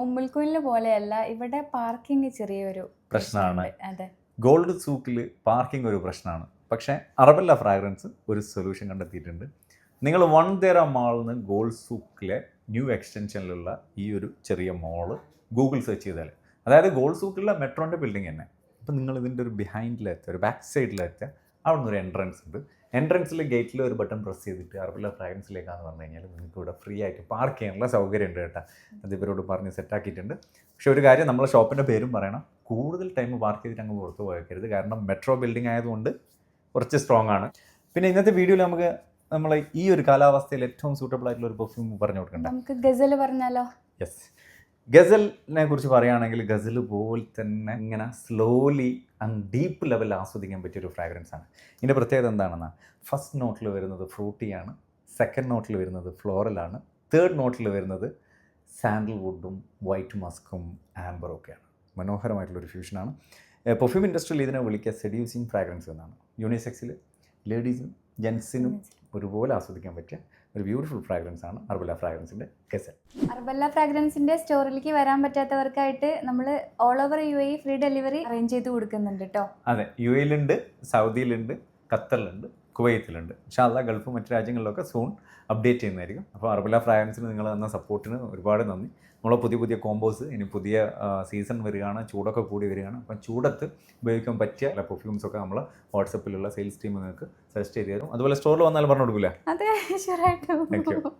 ഉമ്മുൽക്കുയിലെ പോലെയല്ല ഇവിടെ പാർക്കിംഗ് ചെറിയൊരു പ്രശ്നമാണ്. അതെ, ഗോൾഡ് സൂക്കിൽ പാർക്കിംഗ് ഒരു പ്രശ്നമാണ്. പക്ഷേ അറബല്ല ഫ്രാഗ്രൻസ് ഒരു സൊല്യൂഷൻ കണ്ടെത്തിയിട്ടുണ്ട്. നിങ്ങൾ വൺതേര മാളിൽ നിന്ന് ഗോൾഡ് സൂക്കിലെ ന്യൂ എക്സ്റ്റൻഷനിലുള്ള ഈ ഒരു ചെറിയ മോള് ഗൂഗിൾ സെർച്ച് ചെയ്താൽ, അതായത് ഗോൾഡ് സൂക്കിലുള്ള മെട്രോൻ്റെ ബിൽഡിംഗ് തന്നെ. അപ്പോൾ നിങ്ങൾ ഇതിൻ്റെ ഒരു ബിഹൈൻഡിലെത്തുക, ഒരു ബാക്ക് സൈഡിലെത്തുക, അവിടെ നിന്ന് ഒരു എൻട്രൻസ് ഉണ്ട്. എൻട്രൻസിൽ ഗേറ്റിൽ ഒരു ബട്ടൺ പ്രസ് ചെയ്തിട്ട് അറബല്ല ഫ്രാഗ്രൻസിലേക്കാന്ന് പറഞ്ഞു കഴിഞ്ഞാൽ നിങ്ങൾക്ക് ഇവിടെ ഫ്രീ ആയിട്ട് പാർക്ക് ചെയ്യാനുള്ള സൗകര്യം ഉണ്ട് കേട്ടോ. അത് ഇവരോട് പറഞ്ഞ് സെറ്റാക്കിയിട്ടുണ്ട്. പക്ഷേ ഒരു കാര്യം, നമ്മളെ ഷോപ്പിൻ്റെ പേരും പറയണം. കൂടുതൽ ടൈം പാർക്ക് ചെയ്തിട്ട് അങ്ങ് പുറത്ത് പോയേക്കരുത്. കാരണം മെട്രോ ബിൽഡിംഗ് ആയതുകൊണ്ട് കുറച്ച് സ്ട്രോങ് ആണ്. പിന്നെ ഇന്നത്തെ വീഡിയോയിൽ നമ്മൾ ഈ ഒരു കാലാവസ്ഥയിൽ ഏറ്റവും സൂട്ടബിൾ ആയിട്ടുള്ള ഒരു പെർഫ്യൂം പറഞ്ഞു കൊടുക്കണ്ട. നമുക്ക് ഗസൽ പറഞ്ഞാലോ? യെസ്, ഗസലിനെ കുറിച്ച് പറയുകയാണെങ്കിൽ ഗസൽ പോലെ തന്നെ ഇങ്ങനെ സ്ലോലി ആൻഡ് ഡീപ്പ് ലെവലിൽ ആസ്വദിക്കാൻ പറ്റിയൊരു ഫ്രാഗ്രൻസ് ആണ്. ഇതിൻ്റെ പ്രത്യേകത എന്താണെന്നാൽ ഫസ്റ്റ് നോട്ടിൽ വരുന്നത് ഫ്രൂട്ടിയാണ്, സെക്കൻഡ് നോട്ടിൽ വരുന്നത് ഫ്ലോറലാണ്, തേർഡ് നോട്ടിൽ വരുന്നത് സാൻഡൽവുഡും വൈറ്റ് മസ്കും ആംബറും ഒക്കെയാണ്. മനോഹരമായിട്ടുള്ളൊരു ഫ്യൂഷനാണ്. പെർഫ്യൂം ഇൻഡസ്ട്രിയിൽ ഇതിനെ വിളിക്കുക സെഡ്യൂസിങ് ഫ്രാഗ്രൻസ് എന്നാണ്. യൂണിസെക്സിൽ ലേഡീസിനും ജെൻസിനും ഒരുപോലെ ആസ്വദിക്കാൻ പറ്റിയ ഒരു ബ്യൂട്ടിഫുൾ ഫ്രാഗ്രൻസ് ആണ് അർബല്ല ഫ്രാഗ്രൻസിൻ്റെ ഗസൽ. അർബല്ല ഫ്രാഗ്രൻസിൻ്റെ സ്റ്റോറിലേക്ക് വരാൻ പറ്റാത്തവർക്കായിട്ട് നമ്മൾ all over UAE free delivery arrange ചെയ്ത് കൊടുക്കുന്നുണ്ട് കേട്ടോ. അതെ, UAEയിലുണ്ട്, സൗദിയിലുണ്ട്, ഖത്തറിലുണ്ട്, കുവൈത്തിലുണ്ട്. പക്ഷേ അല്ല ഗൾഫ് മറ്റു രാജ്യങ്ങളിലൊക്കെ സൂൺ അപ്ഡേറ്റ് ചെയ്യുന്നതായിരിക്കും. അപ്പോൾ അർബല്ല ഫ്രാഗ്രൻസിന് നിങ്ങൾ തന്ന സപ്പോർട്ടിന് ഒരുപാട് നന്ദി. നമ്മളെ പുതിയ കോമ്പോസ്, ഇനി പുതിയ സീസൺ വരികയാണ്, ചൂടൊക്കെ കൂടി വരികയാണ്. അപ്പം ചൂടത്ത് ഉപയോഗിക്കാൻ പറ്റിയ പെർഫ്യൂംസൊക്കെ നമ്മൾ വാട്സപ്പിലുള്ള സെയിൽസ് ടീം നിങ്ങൾക്ക് സജസ്റ്റ് ചെയ്ത് തരും. അതുപോലെ സ്റ്റോറിൽ വന്നാലും പറഞ്ഞു കൊടുക്കില്ല. അതെ, ഷുവറായിട്ടും. Thank you.